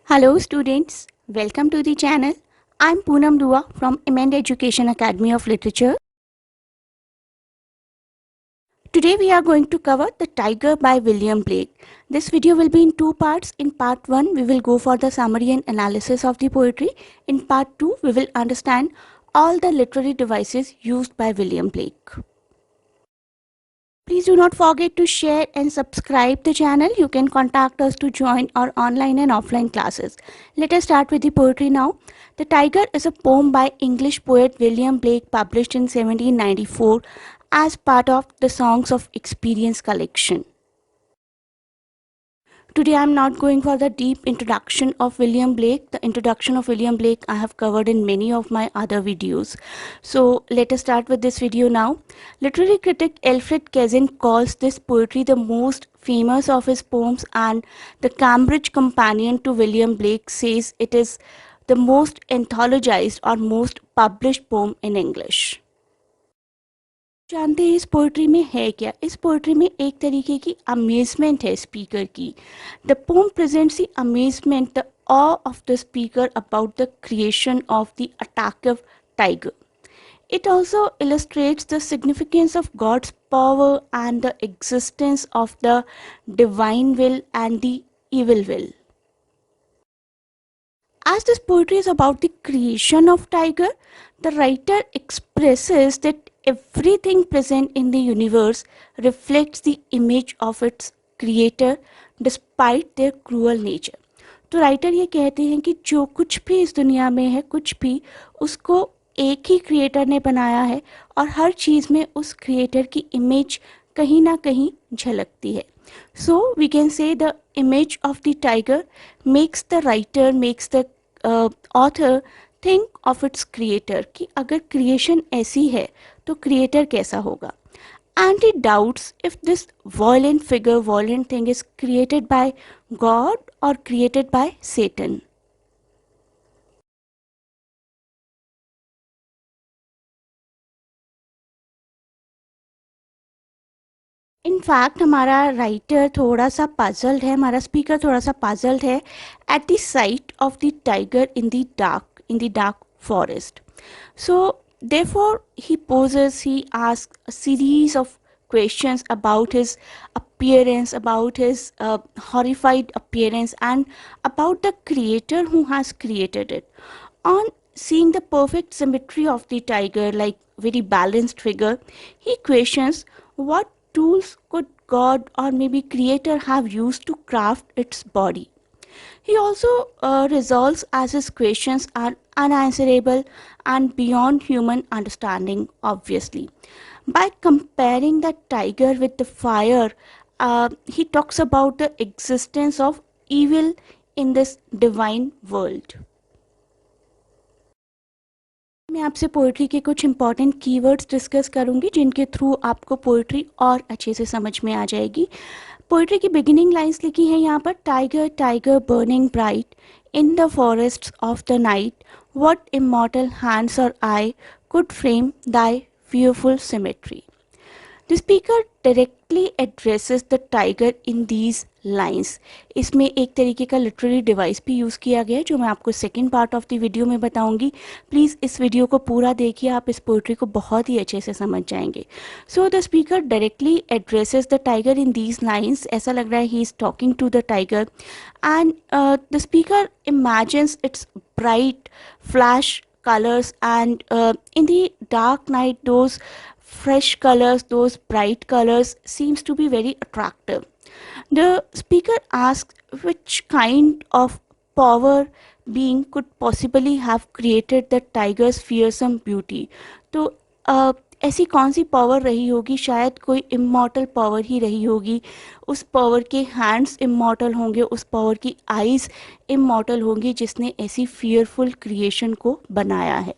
Hello students, welcome to the channel. I'm Poonam Dua from Emend Education Academy of Literature. Today we are going to cover The Tiger by William Blake. This video will be in two parts. In part 1 we will go for the summary and analysis of the poetry. In part 2 we will understand all the literary devices used by William Blake. Please do not forget to share and subscribe the channel. You can contact us to join our online and offline classes. Let us start with the poetry now. The Tiger is a poem by English poet William Blake published in 1794 as part of the Songs of Experience collection. Today I am not going for the deep introduction of William Blake. The introduction of William Blake I have covered in many of my other videos. So let us start with this video now. Literary critic Alfred Kazin calls this poetry the most famous of his poems, and the Cambridge Companion to William Blake says it is the most anthologized or most published poem in English. जानते हैं इस poetry में है क्या? इस poetry में एक तरीके की अमेजमेंट है स्पीकर की. The poem presents the amazement, the awe of the speaker about the creation of the attractive tiger. It also illustrates the significance of God's power and the existence of the divine will and the evil will. As this poetry is about the creation of tiger, the writer expresses that everything present in the universe reflects the image of its creator despite their cruel nature. तो writer ये कहते हैं कि जो कुछ भी इस दुनिया में है, कुछ भी उसको एक ही क्रिएटर ने बनाया है और हर चीज़ में उस क्रिएटर की इमेज कहीं ना कहीं झलकती है. So we can say the image of the tiger makes the writer, makes the author think of its creator, कि अगर creation ऐसी है तो creator कैसा होगा. And he doubts if this violent figure, violent thing is created by God or created by Satan. In fact हमारा writer थोड़ा सा पजल्ड है, हमारा स्पीकर थोड़ा सा पजल्ड है at the site of the tiger in the dark forest. So therefore he poses, he asks a series of questions about his appearance, about his horrified appearance, and about the creator who has created it. On seeing the perfect symmetry of the tiger, like very balanced figure, he questions what tools could God or maybe creator have used to craft its body. He also resolves as his questions are unanswerable and beyond human understanding, obviously. By comparing the tiger with the fire, he talks about the existence of evil in this divine world. मैं आपसे poetry के कुछ important keywords discuss करूंगी जिनके through आपको poetry और अच्छे से समझ में आ जाएगी. पोइट्री की बिगिनिंग लाइंस लिखी हैं यहाँ पर. Tiger tiger burning bright in the forest of the night, what immortal hands or eye could frame thy fearful symmetry. The speaker directly addresses the tiger in these lines. इसमें एक तरीके का literary device भी use किया गया है जो मैं आपको second part of the video में बताऊंगी. प्लीज़ इस वीडियो को पूरा देखिए, आप इस पोइट्री को बहुत ही अच्छे से समझ जाएंगे. So the speaker directly addresses the tiger in these lines. ऐसा लग रहा है he is talking to the tiger and the speaker imagines its bright flash colors and in the dark night those fresh colors, those bright colors seems to be very attractive. The speaker asks which kind of power being could possibly have created the tiger's fearsome beauty. तो ऐसी कौन सी power रही होगी, शायद कोई immortal power ही रही होगी. उस पावर के हैंड्स इमॉर्टल होंगे, उस पावर की आईज इमॉर्टल होंगी जिसने ऐसी फियरफुल क्रिएशन को बनाया है.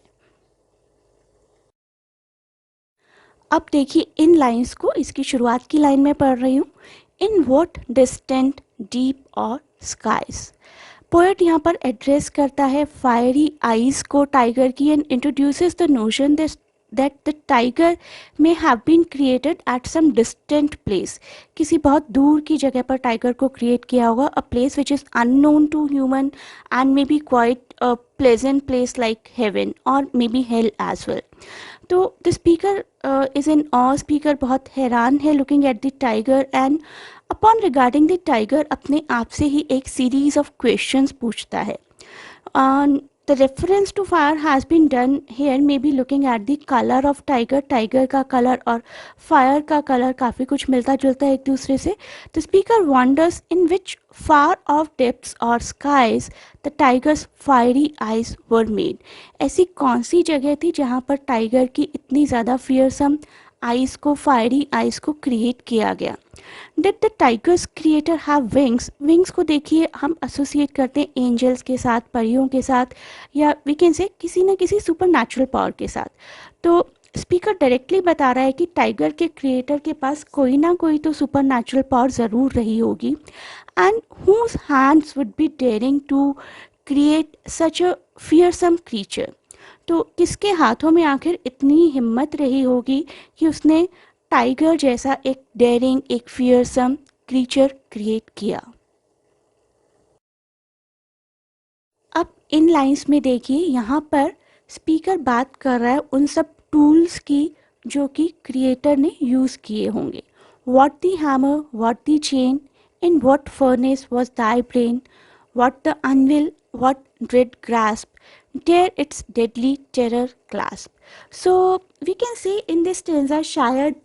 अब देखिए इन लाइंस को, इसकी शुरुआत की लाइन में पढ़ रही हूँ. इन व्हाट डिस्टेंट डीप और स्काइज. पोएट यहाँ पर एड्रेस करता है फायरी आइज को टाइगर की and introduces the notion that that the tiger may have been created at some distant place. किसी बहुत दूर की जगह पर टाइगर को क्रिएट किया होगा, a place which is unknown to human and maybe quite a pleasant place like heaven or maybe hell as well. तो the speaker is in awe, speaker बहुत हैरान है looking at the tiger and upon regarding the tiger अपने आप से ही एक series of questions पूछता है. The reference to fire has been done here, maybe looking at the color of tiger. Tiger का कलर और fire का कलर काफ़ी कुछ मिलता जुलता है एक दूसरे से. The speaker wonders in which far off depths or skies the tiger's fiery eyes were made. ऐसी कौन सी जगह थी जहाँ पर टाइगर की इतनी ज़्यादा fearsome आइज़ को, फायरी आइज़ को क्रिएट किया गया. Did the tigers creator have wings. Wings को देखिए हम एसोसिएट करते हैं एंजल्स के साथ, परियों के साथ, या वी कैन से किसी न किसी सुपर नेचुरल पावर के साथ. तो स्पीकर डायरेक्टली बता रहा है कि टाइगर के क्रिएटर के पास कोई ना कोई तो सुपर नेचुरल पावर ज़रूर रही होगी, and whose hands would be daring to create such a fearsome creature. तो किसके हाथों में आखिर इतनी हिम्मत रही होगी कि उसने टाइगर जैसा एक डेयरिंग, एक फियरसम क्रीचर क्रिएट किया. अब इन लाइंस में देखिए यहाँ पर स्पीकर बात कर रहा है उन सब टूल्स की जो कि क्रिएटर ने यूज़ किए होंगे. What the hammer, what the chain, in what furnace was thy brain, what the unveil, what dread grasp, dare its deadly terror clasp. So we can say in this stanza शायद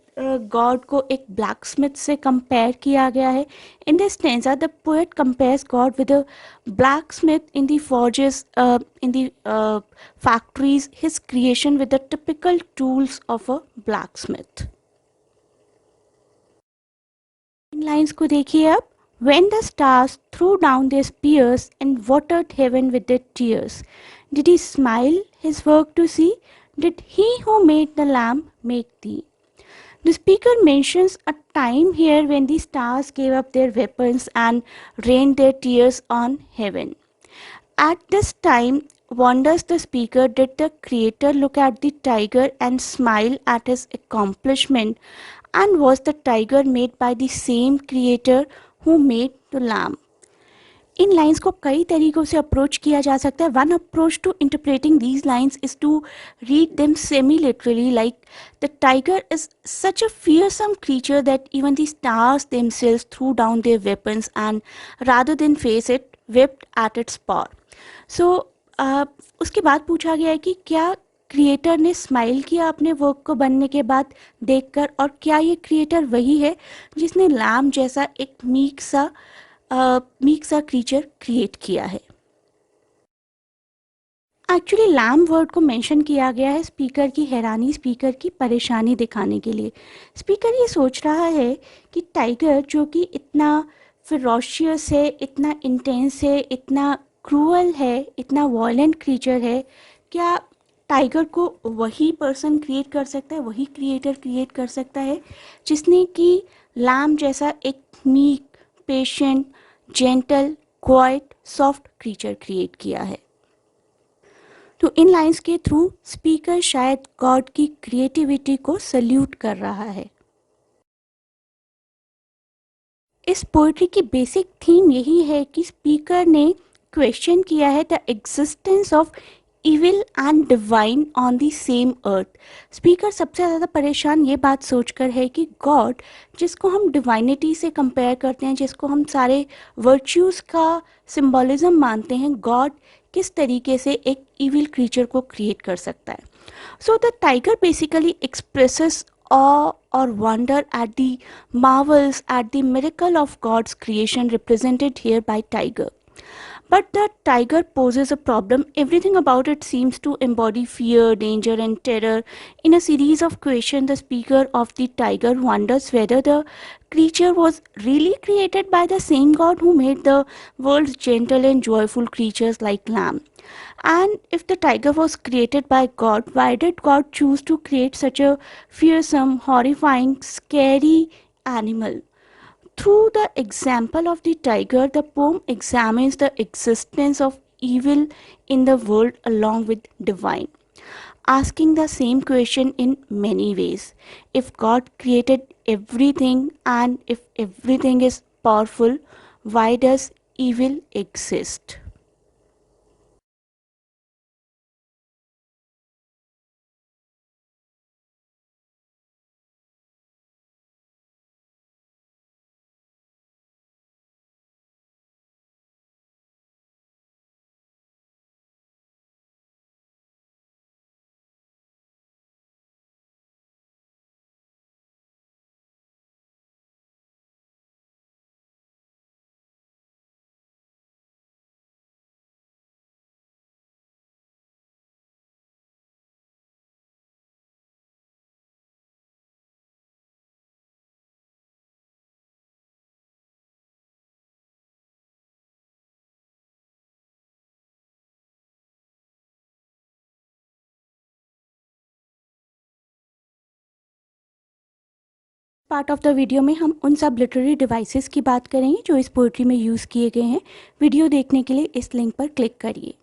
God को एक blacksmith से compare किया गया है. In this stanza the poet compares God with a blacksmith in the forges, in the factories, his creation with the typical tools of a blacksmith. In lines को देखिए अब. When the stars threw down their spears and watered heaven with their tears, did he smile his work to see? Did he who made the lamb make thee? The speaker mentions a time here when the stars gave up their weapons and rained their tears on heaven. At this time, wonders the speaker, did the creator look at the tiger and smile at his accomplishment? And was the tiger made by the same creator who made the lamb? इन lines को कई तरीक़ों से approach किया जा सकता है. One approach to interpreting these lines is to read them semi literally, like the tiger is such a fearsome creature that even the stars themselves threw down their weapons and rather than face it wept at its power. So उसके बाद पूछा गया है कि क्या creator ने smile किया अपने वर्क को बनने के बाद देखकर, और क्या ये क्रिएटर वही है जिसने लैम जैसा एक मीक सा क्रीचर क्रिएट किया है. एक्चुअली लैम वर्ड को मेंशन किया गया है स्पीकर की हैरानी, स्पीकर की परेशानी दिखाने के लिए. स्पीकर ये सोच रहा है कि टाइगर जो कि इतना फिरोशियस है, इतना इंटेंस है, इतना क्रूअल है, इतना वॉयलेंट क्रीचर है, क्या टाइगर को वही पर्सन क्रिएट कर सकता है, वही क्रिएटर क्रिएट कर सकता है जिसने कि लैम जैसा एक meek, patient, gentle, quite, soft creature create किया है. तो इन लाइंस के थ्रू स्पीकर शायद गॉड की क्रिएटिविटी को सल्यूट कर रहा है. इस पोइट्री की बेसिक थीम यही है कि स्पीकर ने क्वेश्चन किया है the existence of evil and divine on the same earth. Speaker सबसे ज़्यादा परेशान ये बात सोचकर है कि गॉड, जिसको हम डिवाइनिटी से कंपेयर करते हैं, जिसको हम सारे वर्च्यूज़ का सिंबॉलिज्म मानते हैं, गॉड किस तरीके से एक इविल क्रीचर को क्रिएट कर सकता है. So the tiger basically expresses awe or wonder at the marvels, at the miracle of God's creation represented here by tiger. But the tiger poses a problem. Everything about it seems to embody fear, danger and terror. In a series of questions, the speaker of the tiger wonders whether the creature was really created by the same God who made the world's gentle and joyful creatures like lamb. And if the tiger was created by God, why did God choose to create such a fearsome, horrifying, scary animal? Through the example of the tiger, the poem examines the existence of evil in the world along with divine. asking the same question in many ways. If God created everything and if everything is powerful, why does evil exist? Part of the video में हम उन सब literary devices की बात करेंगे जो इस poetry में यूज़ किए गए हैं। वीडियो देखने के लिए इस लिंक पर क्लिक करिए।